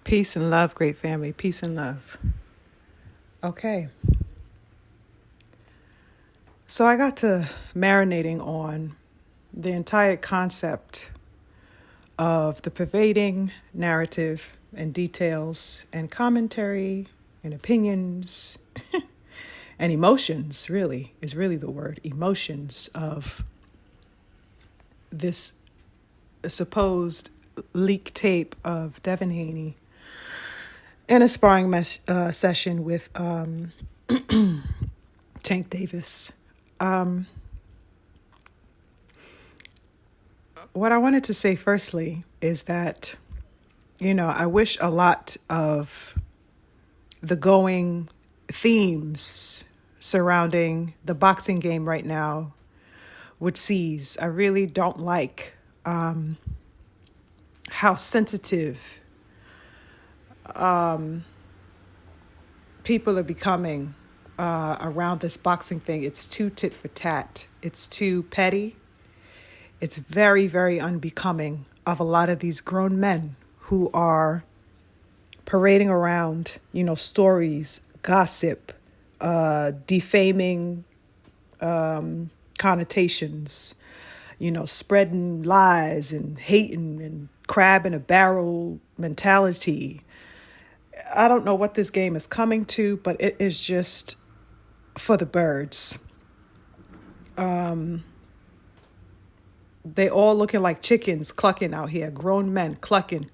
Peace and love, great family. Peace and love. Okay. So I got to marinating on the entire concept of the pervading narrative and details and commentary and opinions and emotions, really, is really the word, emotions of this supposed leak tape of Devin Haney in a sparring session with Tank Davis. What I wanted to say firstly is that, I wish a lot of the going themes surrounding the boxing game right now would cease. I really don't like how sensitive people are becoming around this boxing thing. It's too tit for tat. It's too petty. It's very, very unbecoming of a lot of these grown men who are parading around, stories, gossip, defaming connotations, spreading lies and hating and crab in a barrel mentality. I don't know what this game is coming to, but it is just for the birds. They all looking like chickens clucking out here. Grown men clucking,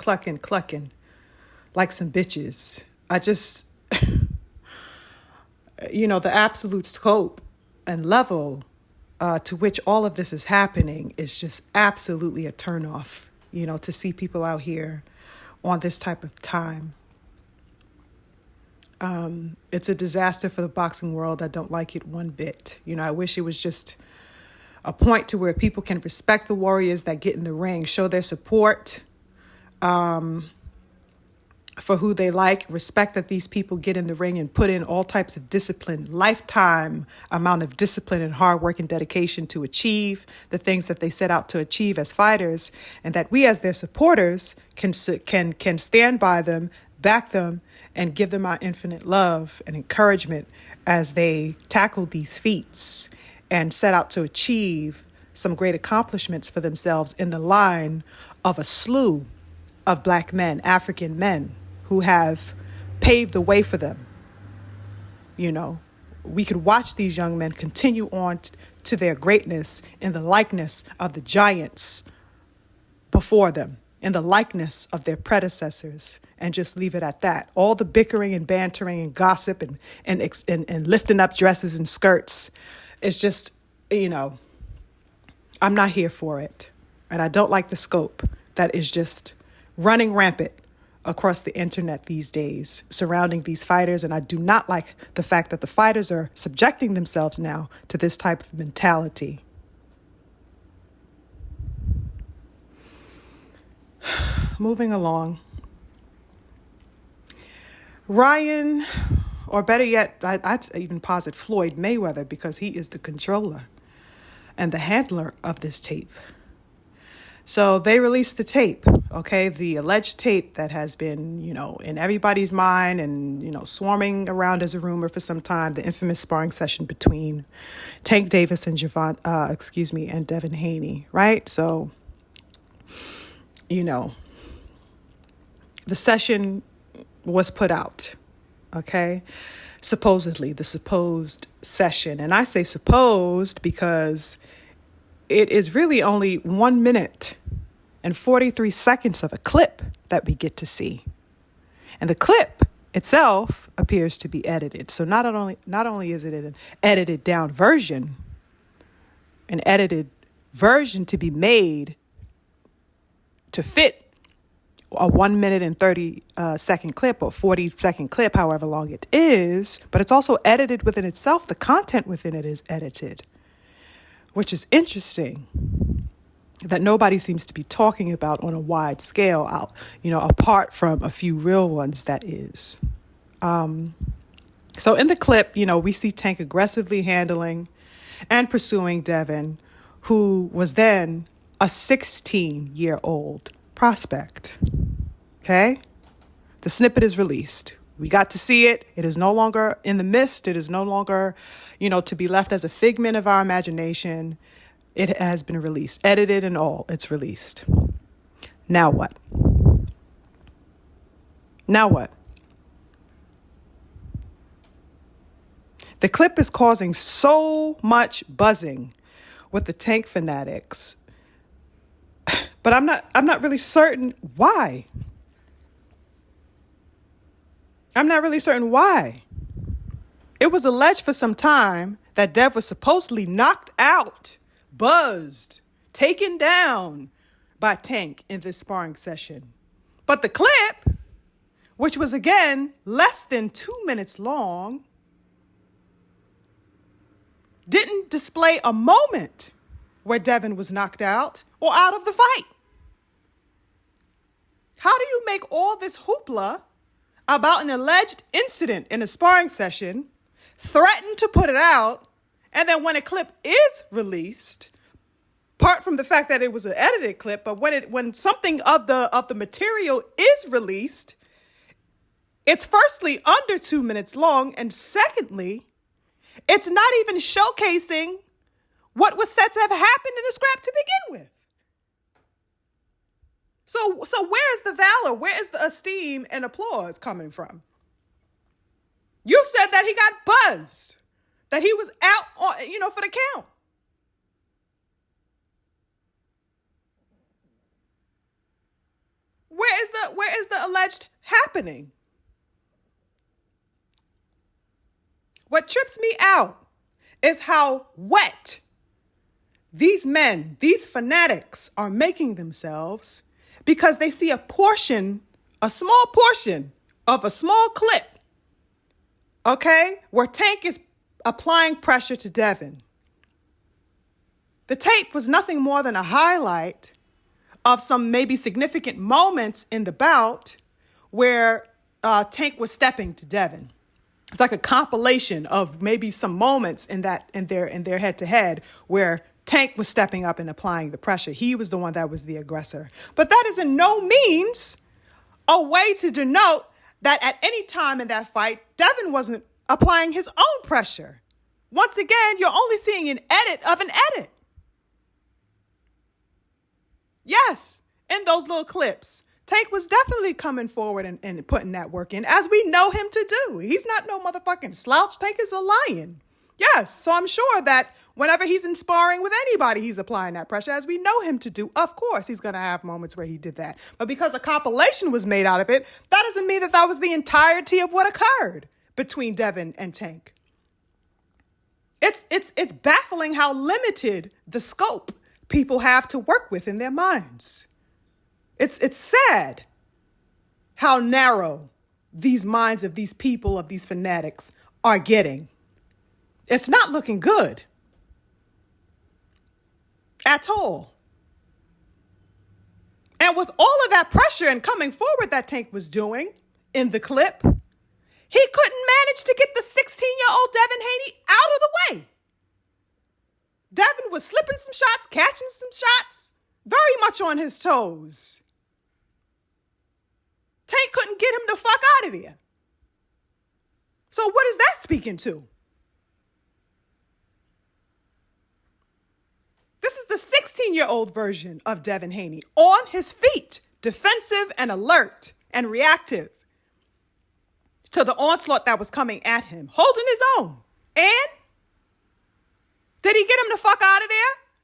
like some bitches. I just, the absolute scope and level to which all of this is happening is just absolutely a turnoff, to see people out here on this type of time. It's a disaster for the boxing world. I don't like it one bit. I wish it was just a point to where people can respect the warriors that get in the ring, show their support for who they like, respect that these people get in the ring and put in all types of discipline, lifetime amount of discipline and hard work and dedication to achieve the things that they set out to achieve as fighters, and that we as their supporters can stand by them, back them, and give them our infinite love and encouragement as they tackle these feats and set out to achieve some great accomplishments for themselves in the line of a slew of Black men, African men, who have paved the way for them. We could watch these young men continue on to their greatness in the likeness of the giants before them, in the likeness of their predecessors, and just leave it at that. All the bickering and bantering and gossip and lifting up dresses and skirts is just, I'm not here for it. And I don't like the scope that is just running rampant across the internet these days surrounding these fighters. And I do not like the fact that the fighters are subjecting themselves now to this type of mentality. Moving along. Ryan, or better yet, I'd even posit Floyd Mayweather, because he is the controller and the handler of this tape. So they released the tape, okay? The alleged tape that has been, in everybody's mind and, swarming around as a rumor for some time, the infamous sparring session between Tank Davis and and Devin Haney, right? So, the session was put out, okay? Supposedly, the supposed session. And I say supposed because it is really only 1 minute and 43 seconds of a clip that we get to see. And the clip itself appears to be edited. So not only is it an edited down version, an edited version to be made to fit a 1 minute and 30 second clip or 40-second clip, however long it is, but it's also edited within itself. The content within it is edited, which is interesting that nobody seems to be talking about on a wide scale out, apart from a few real ones, that is. So in the clip, we see Tank aggressively handling and pursuing Devin, who was then a 16-year-old prospect. Okay? The snippet is released. We got to see it. It is no longer in the mist. It is no longer, to be left as a figment of our imagination. It has been released, edited and all. It's released. Now what? Now what? The clip is causing so much buzzing with the Tank fanatics, but I'm not really certain why. I'm not really certain why. It was alleged for some time that Dev was supposedly knocked out, buzzed, taken down by Tank in this sparring session. But the clip, which was again less than 2 minutes long, didn't display a moment where Devin was knocked out or out of the fight. How do you make all this hoopla about an alleged incident in a sparring session, threaten to put it out, and then when a clip is released, apart from the fact that it was an edited clip, but when something of the material is released, it's firstly under 2 minutes long, and secondly, it's not even showcasing what was said to have happened in the scrap to begin with. So where is the valor? Where is the esteem and applause coming from? You said that he got buzzed, that he was out on, for the count. Where is the alleged happening? What trips me out is how wet these men, these fanatics, are making themselves because they see a small portion of a small clip, okay, where Tank is applying pressure to Devin. The tape was nothing more than a highlight of some maybe significant moments in the bout where Tank was stepping to Devin. It's like a compilation of maybe some moments in their head-to-head where Tank was stepping up and applying the pressure. He was the one that was the aggressor. But that is in no means a way to denote that at any time in that fight, Devin wasn't applying his own pressure. Once again, you're only seeing an edit of an edit. Yes, in those little clips, Tank was definitely coming forward and putting that work in, as we know him to do. He's not no motherfucking slouch. Tank is a lion. Yes, so I'm sure that whenever he's in sparring with anybody, he's applying that pressure, as we know him to do. Of course, he's going to have moments where he did that. But because a compilation was made out of it, that doesn't mean that was the entirety of what occurred between Devin and Tank. It's baffling how limited the scope people have to work with in their minds. It's sad how narrow these minds of these people, of these fanatics, are getting. It's not looking good at all. And with all of that pressure and coming forward that Tank was doing in the clip, he couldn't manage to get the 16-year-old Devin Haney out of the way. Devin was slipping some shots, catching some shots, very much on his toes. Tank couldn't get him the fuck out of there. So what is that speaking to? This is the 16-year-old version of Devin Haney, on his feet, defensive and alert and reactive to the onslaught that was coming at him, holding his own. And did he get him the fuck out of there?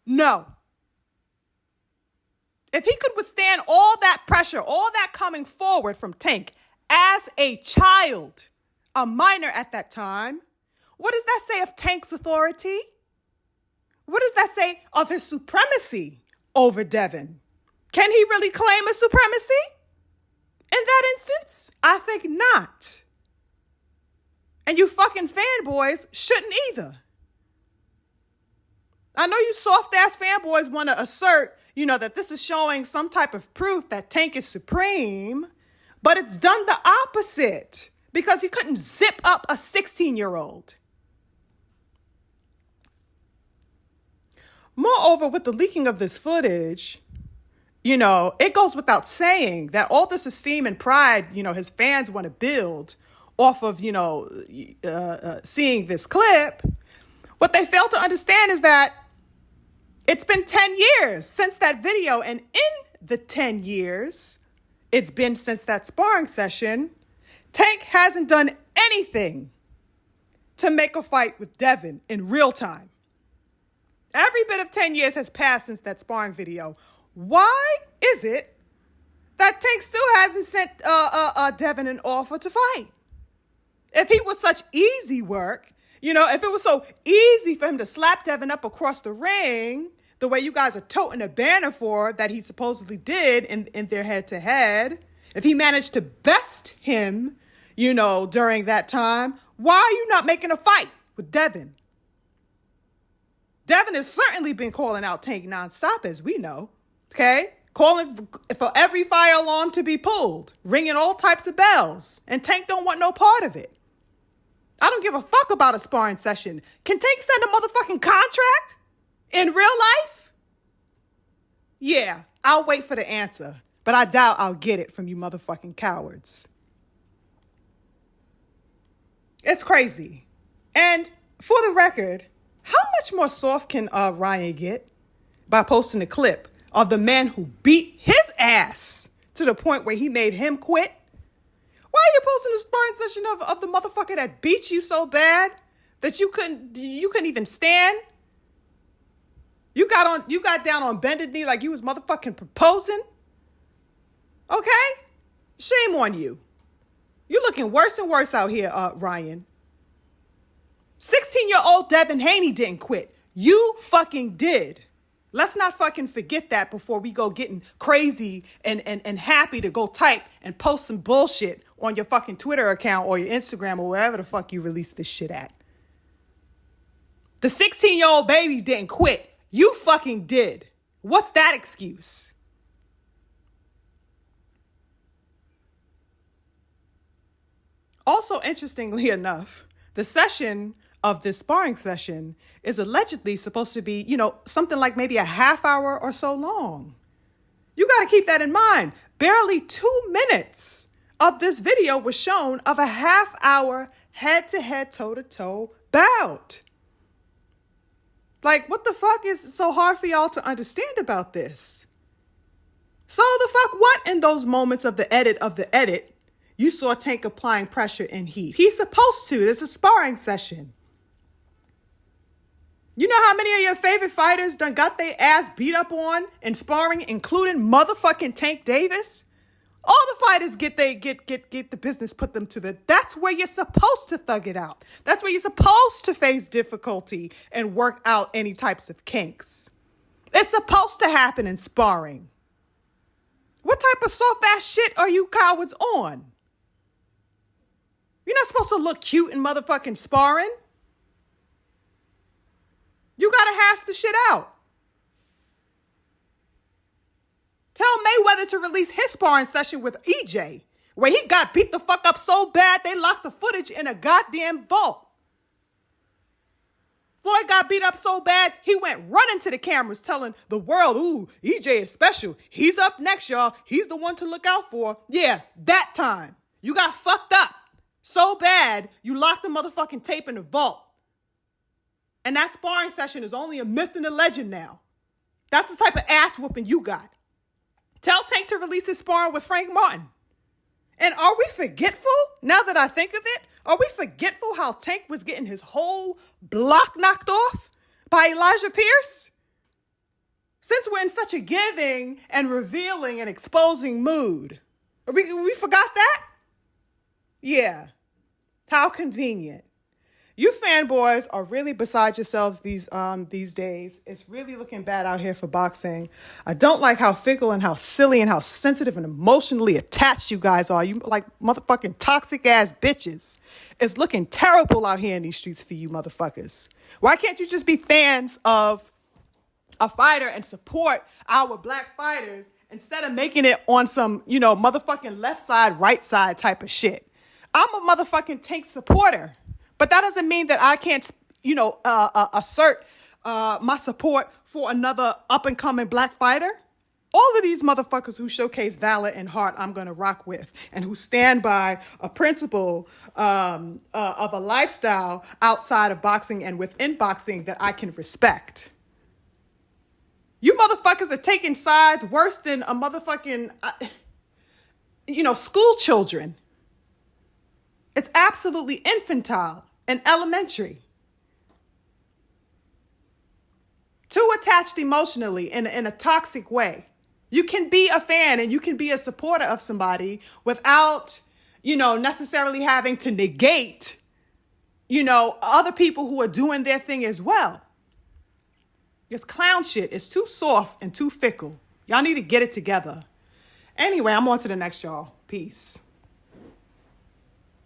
No. If he could withstand all that pressure, all that coming forward from Tank as a child, a minor at that time, what does that say of Tank's authority? What does that say of his supremacy over Devin? Can he really claim a supremacy in that instance? I think not. And you fucking fanboys shouldn't either. I know you soft-ass fanboys want to assert, that this is showing some type of proof that Tank is supreme, but it's done the opposite because he couldn't zip up a 16-year-old. Moreover, with the leaking of this footage, it goes without saying that all this esteem and pride, his fans want to build off of, seeing this clip. What they fail to understand is that it's been 10 years since that video. And in the 10 years it's been since that sparring session, Tank hasn't done anything to make a fight with Devin in real time. Every bit of 10 years has passed since that sparring video. Why is it that Tank still hasn't sent Devin an offer to fight? If he was such easy work, if it was so easy for him to slap Devin up across the ring, the way you guys are toting a banner for that he supposedly did in their head-to-head, if he managed to best him, during that time, why are you not making a fight with Devin? Devin has certainly been calling out Tank nonstop, as we know, okay? Calling for every fire alarm to be pulled, ringing all types of bells, and Tank don't want no part of it. I don't give a fuck about a sparring session. Can Tank send a motherfucking contract in real life? Yeah, I'll wait for the answer, but I doubt I'll get it from you motherfucking cowards. It's crazy. And for the record, how much more soft can Ryan get by posting a clip of the man who beat his ass to the point where he made him quit? Why are you posting a sparring session of the motherfucker that beat you so bad that you couldn't even stand? You got down on bended knee like you was motherfucking proposing? Okay? Shame on you. You're looking worse and worse out here, Ryan. 16-year-old Devin Haney didn't quit. You fucking did. Let's not fucking forget that before we go getting crazy and happy to go type and post some bullshit on your fucking Twitter account or your Instagram or wherever the fuck you release this shit at. The 16-year-old baby didn't quit. You fucking did. What's that excuse? Also, interestingly enough, the session of this sparring session is allegedly supposed to be, something like maybe a half hour or so long. You got to keep that in mind. Barely 2 minutes of this video was shown of a half hour head-to-head, toe-to-toe bout. Like, what the fuck is so hard for y'all to understand about this? So the fuck what in those moments of the edit, you saw Tank applying pressure and heat? He's supposed to. It's a sparring session. You know how many of your favorite fighters done got their ass beat up on in sparring, including motherfucking Tank Davis? All the fighters get the business put them to the... That's where you're supposed to thug it out. That's where you're supposed to face difficulty and work out any types of kinks. It's supposed to happen in sparring. What type of soft-ass shit are you cowards on? You're not supposed to look cute in motherfucking sparring. You gotta hash the shit out. Tell Mayweather to release his sparring session with EJ, where he got beat the fuck up so bad they locked the footage in a goddamn vault. Floyd got beat up so bad, he went running to the cameras telling the world, ooh, EJ is special. He's up next, y'all. He's the one to look out for. Yeah, that time. You got fucked up so bad, you locked the motherfucking tape in the vault. And that sparring session is only a myth and a legend now. That's the type of ass whooping you got. Tell Tank to release his sparring with Frank Martin. And are we forgetful, now that I think of it, are we forgetful how Tank was getting his whole block knocked off by Elijah Pierce? Since we're in such a giving and revealing and exposing mood, we forgot that? Yeah. How convenient. You fanboys are really beside yourselves these days. It's really looking bad out here for boxing. I don't like how fickle and how silly and how sensitive and emotionally attached you guys are. You like motherfucking toxic ass bitches. It's looking terrible out here in these streets for you motherfuckers. Why can't you just be fans of a fighter and support our black fighters instead of making it on some, motherfucking left side, right side type of shit? I'm a motherfucking Tank supporter. But that doesn't mean that I can't, assert my support for another up-and-coming black fighter. All of these motherfuckers who showcase valor and heart, I'm going to rock with, and who stand by a principle of a lifestyle outside of boxing and within boxing that I can respect. You motherfuckers are taking sides worse than a motherfucking, school children. It's absolutely infantile and elementary. Too attached emotionally in a toxic way. You can be a fan and you can be a supporter of somebody without, necessarily having to negate, other people who are doing their thing as well. This clown shit is too soft and too fickle. Y'all need to get it together. Anyway, I'm on to the next, y'all. Peace.